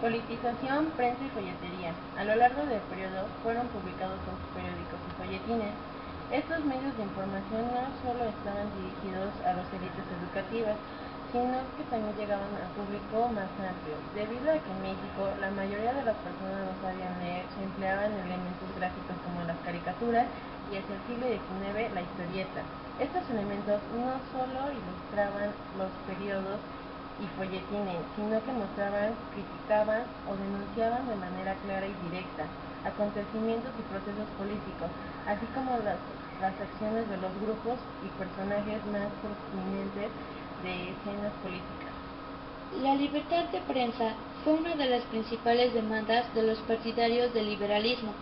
Politización, prensa y folletería. A lo largo del periodo fueron publicados muchos periódicos y folletines. Estos medios de información no solo estaban dirigidos a las élites educativas, sino que también llegaban al público más amplio. Debido a que en México la mayoría de las personas no sabían leer, se empleaban elementos gráficos como las caricaturas y hacia el siglo XIX la historieta. Estos elementos no solo ilustraban los periodos y folletines, sino que mostraban, criticaban o denunciaban de manera clara y directa acontecimientos y procesos políticos, así como las acciones de los grupos y personajes más prominentes de escenas políticas. La libertad de prensa fue una de las principales demandas de los partidarios del liberalismo,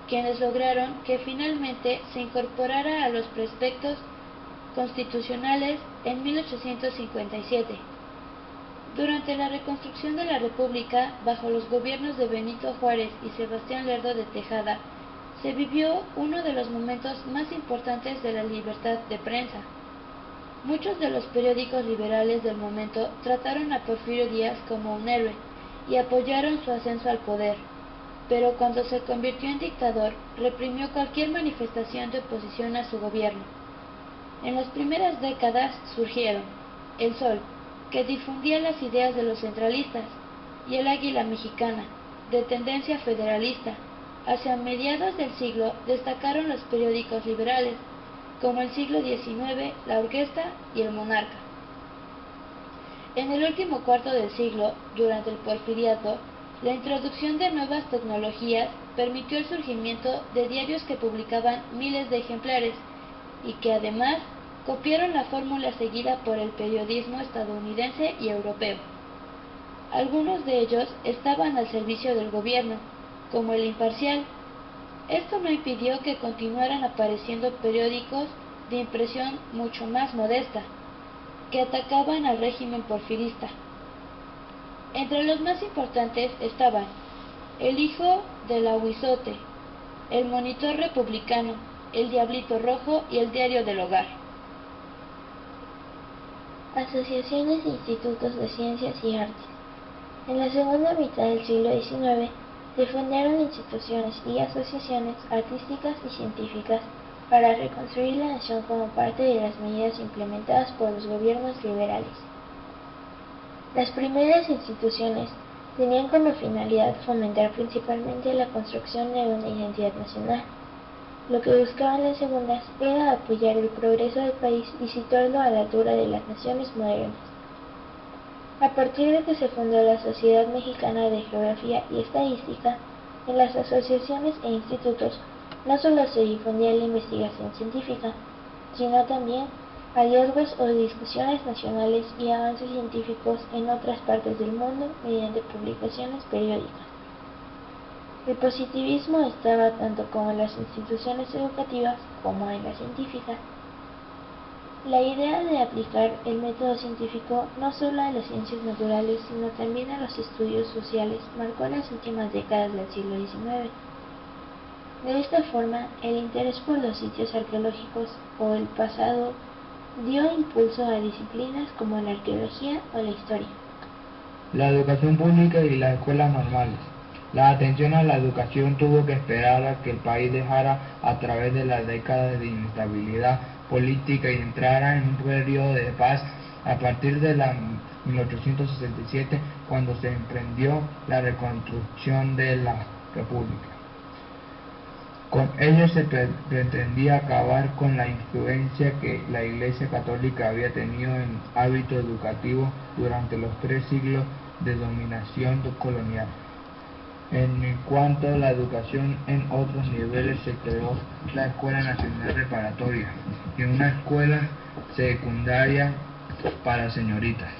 quienes lograron que finalmente se incorporara a los preceptos constitucionales en 1857. Durante la reconstrucción de la República, bajo los gobiernos de Benito Juárez y Sebastián Lerdo de Tejada, se vivió uno de los momentos más importantes de la libertad de prensa. Muchos de los periódicos liberales del momento trataron a Porfirio Díaz como un héroe y apoyaron su ascenso al poder, pero cuando se convirtió en dictador, reprimió cualquier manifestación de oposición a su gobierno. En las primeras décadas surgieron El Sol, que difundía las ideas de los centralistas, y El Águila Mexicana, de tendencia federalista. Hacia mediados del siglo destacaron los periódicos liberales, como El Siglo XIX, La Orquesta y El Monarca. En el último cuarto del siglo, durante el Porfiriato, la introducción de nuevas tecnologías permitió el surgimiento de diarios que publicaban miles de ejemplares y que además copiaron la fórmula seguida por el periodismo estadounidense y europeo. Algunos de ellos estaban al servicio del gobierno, como El Imparcial. Esto no impidió que continuaran apareciendo periódicos de impresión mucho más modesta, que atacaban al régimen porfirista. Entre los más importantes estaban El Hijo del Ahuizote, El Monitor Republicano, El Diablito Rojo y El Diario del Hogar. Asociaciones e institutos de ciencias y artes. En la segunda mitad del siglo XIX se fundaron instituciones y asociaciones artísticas y científicas para reconstruir la nación como parte de las medidas implementadas por los gobiernos liberales. Las primeras instituciones tenían como finalidad fomentar principalmente la construcción de una identidad nacional. Lo que buscaban las segundas era apoyar el progreso del país y situarlo a la altura de las naciones modernas. A partir de que se fundó la Sociedad Mexicana de Geografía y Estadística, en las asociaciones e institutos no solo se difundía la investigación científica, sino también hallazgos o discusiones nacionales y avances científicos en otras partes del mundo mediante publicaciones periódicas. El positivismo estaba tanto como en las instituciones educativas como en las científicas. La idea de aplicar el método científico no solo a las ciencias naturales, sino también a los estudios sociales, marcó las últimas décadas del siglo XIX. De esta forma, el interés por los sitios arqueológicos o el pasado dio impulso a disciplinas como la arqueología o la historia. La educación pública y las escuelas normales. La atención a la educación tuvo que esperar a que el país dejara a través de las décadas de inestabilidad política y entrara en un periodo de paz a partir de la 1867, cuando se emprendió la reconstrucción de la República. Con ello se pretendía acabar con la influencia que la Iglesia Católica había tenido en el hábito educativo durante los 3 siglos de dominación colonial. En cuanto a la educación en otros niveles, se creó la Escuela Nacional Preparatoria y una escuela secundaria para señoritas.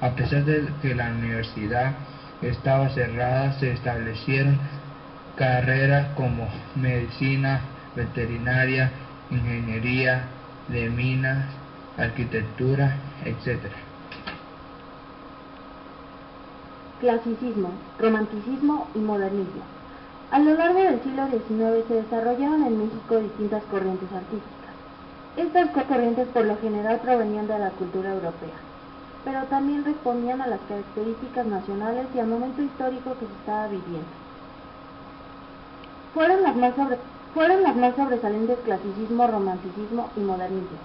A pesar de que la universidad estaba cerrada, se establecieron carreras como medicina, veterinaria, ingeniería de minas, arquitectura, etc. Clasicismo, romanticismo y modernismo. A lo largo del siglo XIX se desarrollaron en México distintas corrientes artísticas. Estas corrientes por lo general provenían de la cultura europea. pero también respondían a las características nacionales y al momento histórico que se estaba viviendo. Fueron las más sobresalientes clasicismo, romanticismo y modernismo.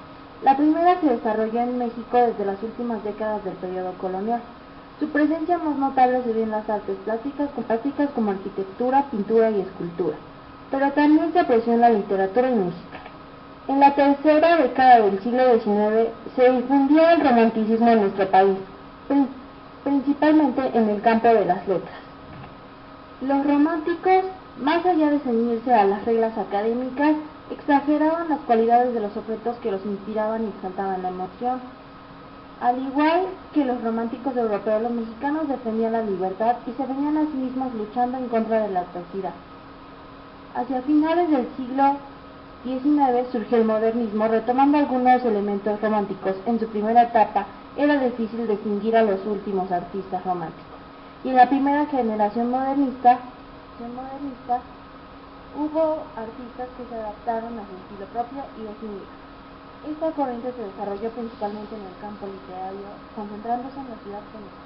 La primera se desarrolló en México desde las últimas décadas del periodo colonial. Su presencia más notable se dio en las artes plásticas como arquitectura, pintura y escultura, pero también se apreció en la literatura y música. En la tercera década del siglo XIX se difundió el romanticismo en nuestro país, principalmente en el campo de las letras. Los románticos, más allá de ceñirse a las reglas académicas, exageraban las cualidades de los objetos que los inspiraban y exaltaban la emoción. Al igual que los románticos europeos, los mexicanos defendían la libertad y se veían a sí mismos luchando en contra de la adversidad. Hacia finales del siglo XIX surgió el modernismo, retomando algunos elementos románticos. En su primera etapa era difícil distinguir a los últimos artistas románticos. Y en la primera generación modernista hubo artistas que se adaptaron a su estilo propio y definidos. Esta corriente se desarrolló principalmente en el campo literario, concentrándose en la ciudad de México.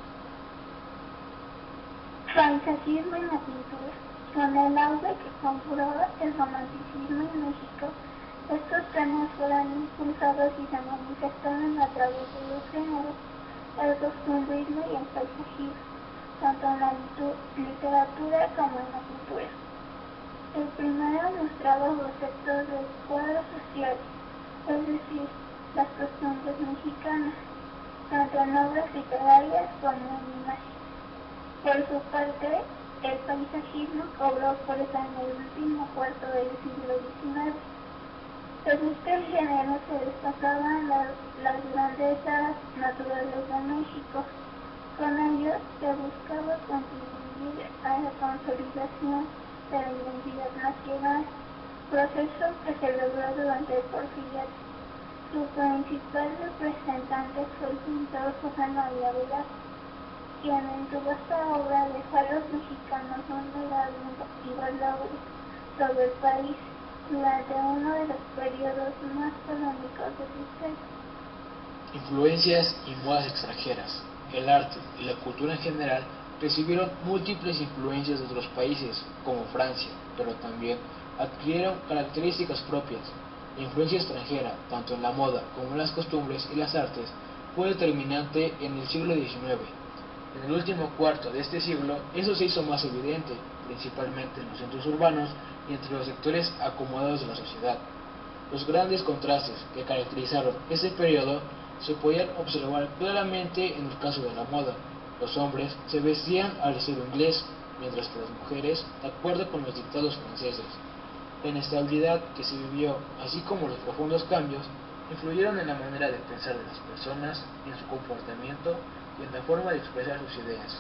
Paisajismo en la pintura. Con el auge que configuraba el romanticismo en México, estos temas fueron impulsados y se manifestaron a través de los géneros, el costumbrismo y el paisajismo, tanto en la literatura como en la pintura. El primero mostraba bocetos de cuadros sociales, es decir, las costumbres mexicanas, tanto en obras literarias como en imágenes. Por su parte, el paisajismo cobró fuerza en el último cuarto del siglo XIX. En este género se destacaban las grandezas naturales de México. Con ello se buscaba contribuir a la consolidación de la identidad nacional, proceso que se logró durante el Porfiriato. Su principal representante fue el pintor José María Velázquez, quien en su vasta obra dejó a los mexicanos un legado y valores sobre el país durante uno de los periodos más polémicos de su historia. Influencias y modas extranjeras. El arte y la cultura en general recibieron múltiples influencias de otros países, como Francia, pero también adquirieron características propias. La influencia extranjera, tanto en la moda como en las costumbres y las artes, fue determinante en el siglo XIX. En el último cuarto de este siglo, eso se hizo más evidente, principalmente en los centros urbanos y entre los sectores acomodados de la sociedad. Los grandes contrastes que caracterizaron ese periodo se podían observar claramente en el caso de la moda. Los hombres se vestían al estilo inglés, mientras que las mujeres de acuerdo con los dictados franceses. La inestabilidad que se vivió, así como los profundos cambios, influyeron en la manera de pensar de las personas, en su comportamiento y en la forma de expresar sus ideas.